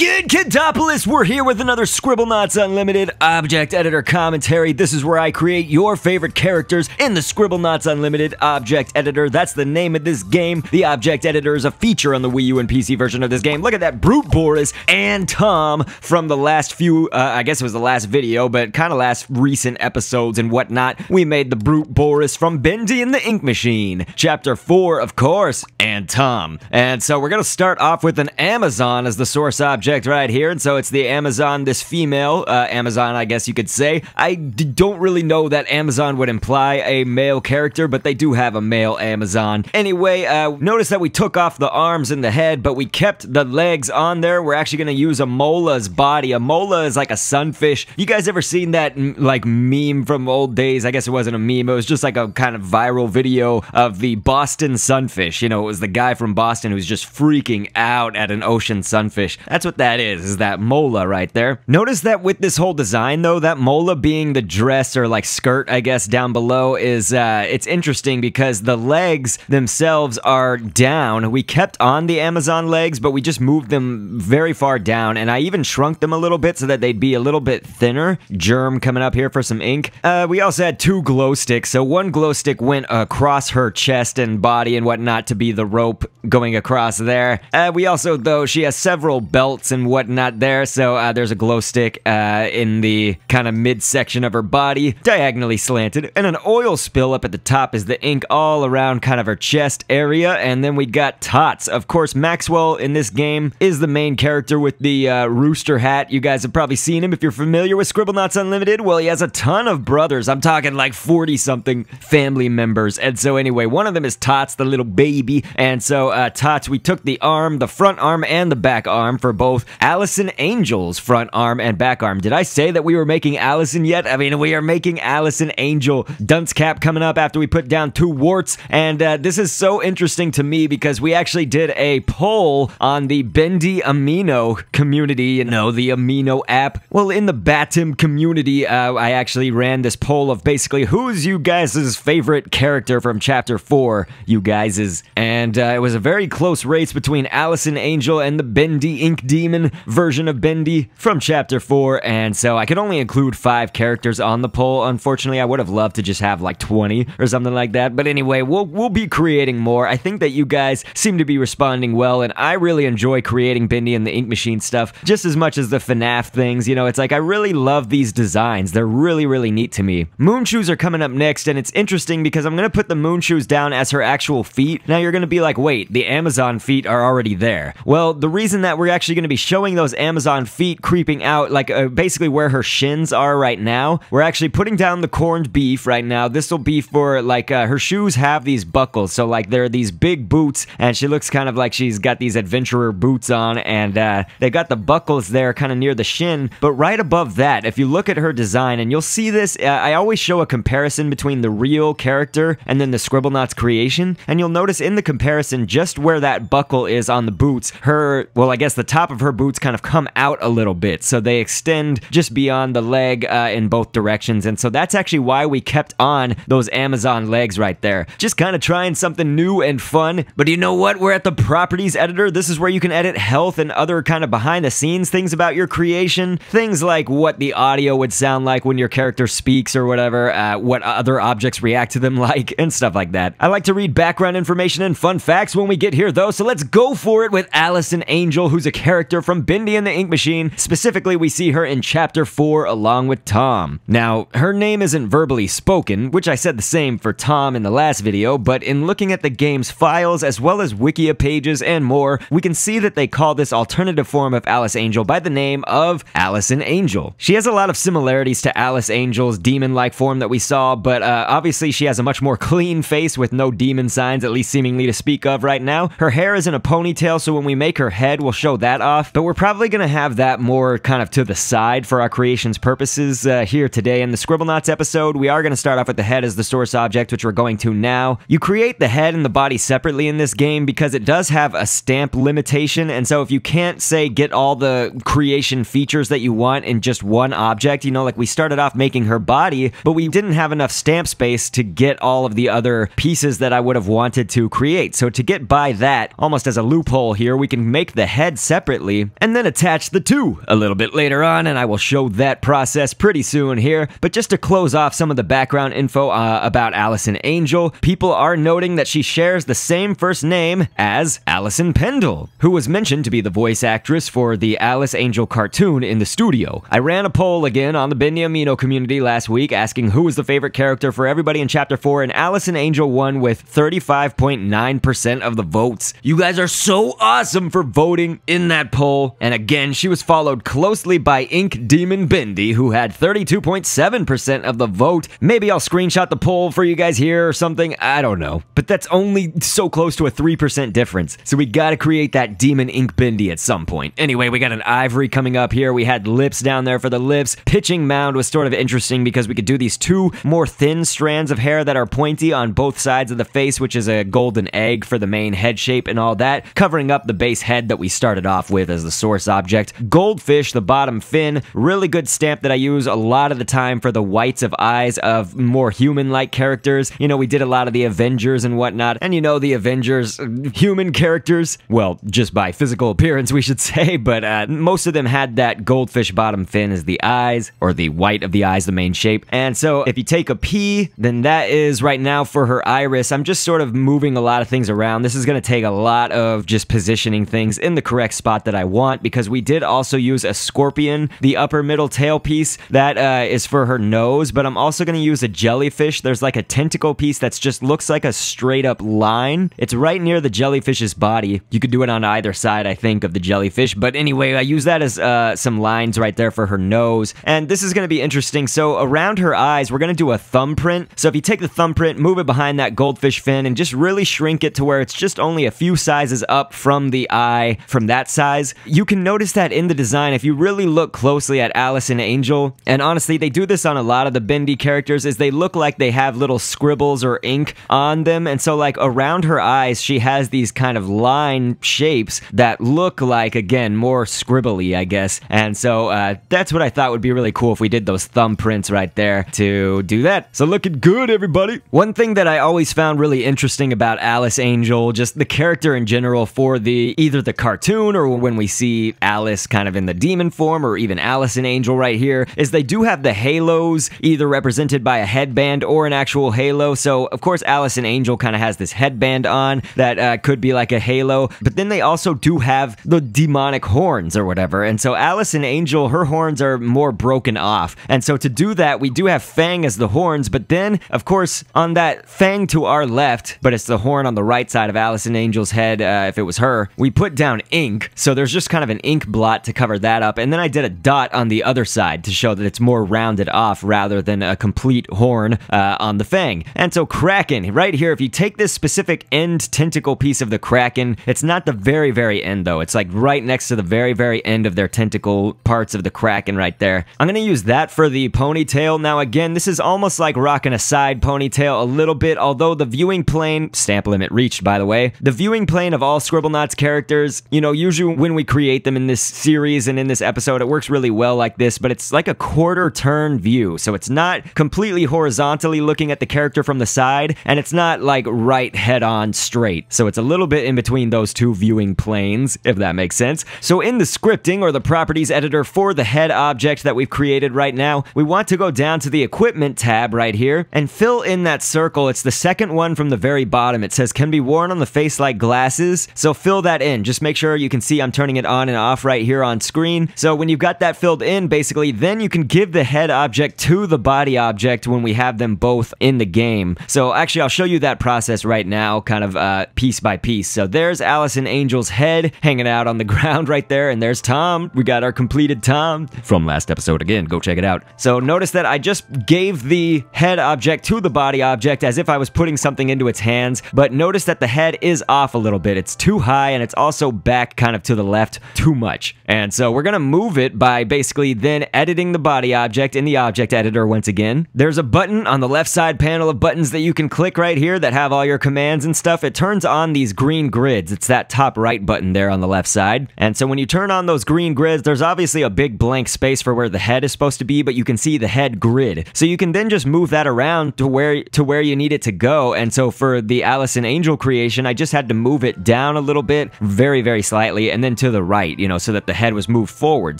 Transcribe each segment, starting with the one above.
Good Kidopolis, we're here with another Scribblenauts Unlimited Object Editor commentary. This is where I create your favorite characters in the Scribblenauts Unlimited Object Editor. That's the name of this game. The Object Editor is a feature on the Wii U and PC version of this game. Look at that, Brute Boris and Tom from the last few, I guess it was the last video, but kind of last recent episodes and whatnot. We made the Brute Boris from Bendy and the Ink Machine. Chapter 4, of course, and Tom. And so we're gonna start off with an Amazon as the source object right here, and so it's the Amazon, this female Amazon, I guess you could say. I don't really know that Amazon would imply a male character, but they do have a male Amazon. Anyway, notice that we took off the arms and the head, but we kept the legs on there. We're actually gonna use a mola's body. A mola is like a sunfish. You guys ever seen that like meme from old days? I guess it wasn't a meme, it was just like a kind of viral video of the Boston sunfish. You know, it was the guy from Boston who's just freaking out at an ocean sunfish. That's what that is that mola right there. Notice that with this whole design though, that mola being the dress or like skirt, I guess, down below is, it's interesting because the legs themselves are down. We kept on the Amazon legs, but we just moved them very far down, and I even shrunk them a little bit so that they'd be a little bit thinner. Germ coming up here for some ink. We also had two glow sticks, so one glow stick went across her chest and body and whatnot to be the rope going across there. We also, though, she has several belts and whatnot there, so there's a glow stick in the kind of midsection of her body, diagonally slanted, and an oil spill up at the top is the ink all around kind of her chest area. And then we got Tots. Of course, Maxwell in this game is the main character with the rooster hat. You guys have probably seen him if you're familiar with Scribblenauts Unlimited. Well, he has a ton of brothers. I'm talking like 40-something family members. And so anyway, one of them is Tots, the little baby. And so Tots, we took the arm, the front arm, and the back arm for both Allison Angel's front arm and back arm. Did I say that we were making Allison yet? I mean, we are making Allison Angel. Dunce cap coming up after we put down two warts. And this is so interesting to me because we actually did a poll on the Bendy Amino community, you know, the Amino app. Well, in the Batim community, I actually ran this poll of basically who's you guys' favorite character from Chapter 4, you guys'. And it was a very close race between Allison Angel and the Bendy Ink Demon version of Bendy from Chapter 4, and so I could only include 5 characters on the poll. Unfortunately, I would have loved to just have like 20 or something like that, but anyway, we'll be creating more. I think that you guys seem to be responding well, and I really enjoy creating Bendy and the Ink Machine stuff just as much as the FNAF things. You know, it's like I really love these designs. They're really, really neat to me. Moon shoes are coming up next, and it's interesting because I'm gonna put the moon shoes down as her actual feet. Now you're gonna be like, wait, the Amazon feet are already there. Well, the reason that we're actually gonna be showing those Amazon feet creeping out, like basically where her shins are right now, we're actually putting down the corned beef right now. This will be for like her shoes have these buckles, so like there are these big boots, and she looks kind of like she's got these adventurer boots on, and they got the buckles there kind of near the shin. But right above that, if you look at her design, and you'll see this, I always show a comparison between the real character and then the Scribblenauts creation, and you'll notice in the comparison just where that buckle is on the boots, her, well, I guess the top of her boots kind of come out a little bit, so they extend just beyond the leg in both directions. And so that's actually why we kept on those Amazon legs right there, just kind of trying something new and fun. But you know what, we're at the properties editor. This is where you can edit health and other kind of behind the scenes things about your creation, things like what the audio would sound like when your character speaks or whatever, what other objects react to them like, and stuff like that. I like to read background information and fun facts when we get here though, so let's go for it with Allison Angel, who's a character from Bendy and the Ink Machine. Specifically, we see her in Chapter 4 along with Tom. Now, her name isn't verbally spoken, which I said the same for Tom in the last video, but in looking at the game's files as well as Wikia pages and more, we can see that they call this alternative form of Alice Angel by the name of Allison Angel. She has a lot of similarities to Alice Angel's demon-like form that we saw, but obviously she has a much more clean face with no demon signs, at least seemingly to speak of right now. Her hair is in a ponytail, so when we make her head, we'll show that off, but we're probably gonna have that more kind of to the side for our creation's purposes here today in the Scribblenauts episode. We are gonna start off with the head as the source object, which we're going to now. You create the head and the body separately in this game because it does have a stamp limitation, and so if you can't, say, get all the creation features that you want in just one object, you know, like we started off making her body, but we didn't have enough stamp space to get all of the other pieces that I would have wanted to create. So to get by that, almost as a loophole here, we can make the head separately, separately, and then attach the two a little bit later on, and I will show that process pretty soon here. But just to close off some of the background info about Allison Angel, people are noting that she shares the same first name as Allison Pendle, who was mentioned to be the voice actress for the Alice Angel cartoon in the studio. I ran a poll again on the Bendy Amino community last week asking who was the favorite character for everybody in Chapter 4, and Allison Angel won with 35.9% of the votes. You guys are so awesome for voting in that poll. And again, she was followed closely by Ink Demon Bendy, who had 32.7% of the vote. Maybe I'll screenshot the poll for you guys here or something, I don't know. But that's only so close to a 3% difference, so we gotta create that Demon Ink Bendy at some point. Anyway, we got an ivory coming up here. We had lips down there for the lips. Pitching mound was sort of interesting because we could do these two more thin strands of hair that are pointy on both sides of the face, which is a golden egg for the main head shape and all that, covering up the base head that we started off with as the source object. Goldfish, the bottom fin, really good stamp that I use a lot of the time for the whites of eyes of more human-like characters. You know, we did a lot of the Avengers and whatnot, and you know the Avengers, human characters, well, just by physical appearance we should say, but most of them had that goldfish bottom fin as the eyes, or the white of the eyes, the main shape. And so if you take a P, then that is right now for her iris. I'm just sort of moving a lot of things around. This is going to take a lot of just positioning things in the correct spot that I want, because we did also use a scorpion, the upper middle tail piece, that is for her nose, but I'm also going to use a jellyfish. There's like a tentacle piece that's just looks like a straight up line. It's right near the jellyfish's body. You could do it on either side, I think, of the jellyfish, but anyway, I use that as some lines right there for her nose. And this is going to be interesting. So around her eyes, we're going to do a thumbprint. So if you take the thumbprint, move it behind that goldfish fin, and just really shrink it to where it's just only a few sizes up from the eye, from that size. You can notice that in the design if you really look closely at Allison Angel, and honestly, they do this on a lot of the Bendy characters, is they look like they have little scribbles or ink on them, and so like around her eyes, she has these kind of line shapes that look like, again, more scribbly, I guess. And so that's what I thought would be really cool if we did those thumbprints right there to do that. So looking good, everybody. One thing that I always found really interesting about Alice Angel, just the character in general for either the cartoon or when we see Alice kind of in the demon form, or even Allison Angel right here, is they do have the halos either represented by a headband or an actual halo. So of course Allison Angel kind of has this headband on that could be like a halo, but then they also do have the demonic horns or whatever. And so Allison Angel, her horns are more broken off. And so to do that, we do have Fang as the horns, but then of course on that Fang to our left, but it's the horn on the right side of Allison Angel's head, if it was her, we put down ink. So there's just kind of an ink blot to cover that up. And then I did a dot on the other side to show that it's more rounded off rather than a complete horn on the Fang. And so Kraken, right here, if you take this specific end tentacle piece of the Kraken, it's not the very, very end though. It's like right next to the very, very end of their tentacle parts of the Kraken right there. I'm going to use that for the ponytail. Now again, this is almost like rocking a side ponytail a little bit, although the viewing plane, stamp limit reached by the way, the viewing plane of all Scribblenauts characters, you know, usually when we create them in this series and in this episode, it works really well like this, but it's like a quarter turn view. So it's not completely horizontally looking at the character from the side, and it's not like right head on straight. So it's a little bit in between those two viewing planes, if that makes sense. So in the scripting or the properties editor for the head object that we've created right now, we want to go down to the equipment tab right here and fill in that circle. It's the second one from the very bottom. It says can be worn on the face like glasses. So fill that in. Just make sure you can see I'm turning it on and off right here on screen. So when you've got that filled in, basically, then you can give the head object to the body object when we have them both in the game. So actually, I'll show you that process right now, kind of piece by piece. So there's Allison Angel's head hanging out on the ground right there, and there's Tom. We got our completed Tom from last episode. Again, go check it out. So notice that I just gave the head object to the body object as if I was putting something into its hands, but notice that the head is off a little bit. It's too high, and it's also back kind of to the left too much. And so we're gonna move it by basically then editing the body object in the object editor once again. There's a button on the left side panel of buttons that you can click right here that have all your commands and stuff. It turns on these green grids. It's that top right button there on the left side. And so when you turn on those green grids, there's obviously a big blank space for where the head is supposed to be, but you can see the head grid. So you can then just move that around to where you need it to go. And so for the Allison Angel creation, I just had to move it down a little bit, very, very slightly, and then to the right, you know, so that the head was moved forward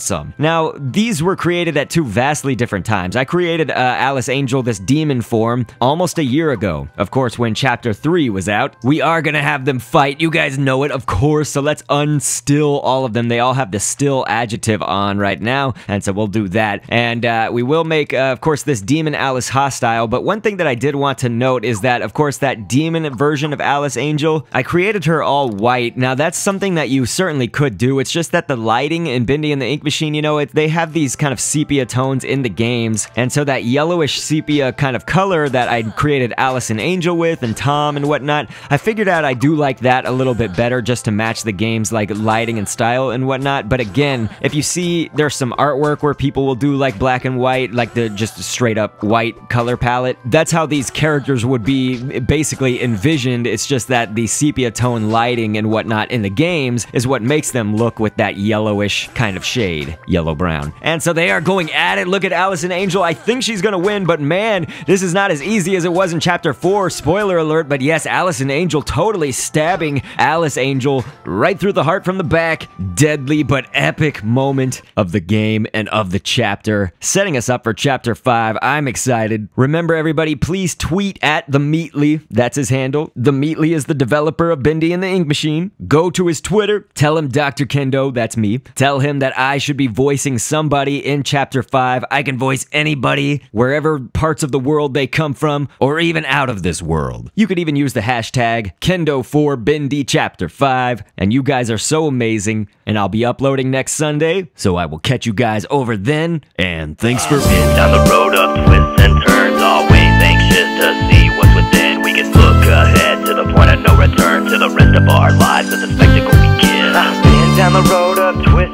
some. Now, these were created at two vastly different times. I created Alice Angel, this demon form, almost a year ago. Of course, when Chapter 3 was out. We are gonna have them fight. You guys know it, of course, so let's unstill all of them. They all have the still adjective on right now, and so we'll do that. And we will make, of course, this demon Alice hostile, but one thing that I did want to note is that, of course, that demon version of Alice Angel, I created her all white. Now, that's something that you certainly could do. It's just that the lighting in Bendy and the Ink Machine, you know, they have these kind of sepia tones in the games, and so that yellowish sepia kind of color that I created Allison Angel with and Tom and whatnot, I figured out I do like that a little bit better just to match the game's like lighting and style and whatnot. But again, if you see there's some artwork where people will do like black and white, like the just straight up white color palette, that's how these characters would be basically envisioned. It's just that the sepia tone lighting and whatnot in the games is what makes them look with that yellowish kind of shade, yellow-brown. And so they are going at it. Look at Allison Angel. I think she's gonna win, but man, this is not as easy as it was in Chapter 4. Spoiler alert, but yes, Allison Angel totally stabbing Alice Angel right through the heart from the back. Deadly but epic moment of the game and of the chapter, setting us up for Chapter 5. I'm excited. Remember, everybody, please tweet at the Meatly. That's his handle. The Meatly is the developer of Bendy and the Ink Machine. Go to his Twitter. Tell him Dr. Kendo, that's me. Tell him that I should be voicing somebody in Chapter 5. I can voice anybody, wherever parts of the world they come from, or even out of this world. You could even use the hashtag Kendo4Bendy Chapter 5, and you guys are so amazing, and I'll be uploading next Sunday, so I will catch you guys over then, and thanks for being down the road of twists and turns, always anxious to see what's within. We can look ahead to the point of no return, to the rest of our lives as the spectacle begins. I've been down the road of twists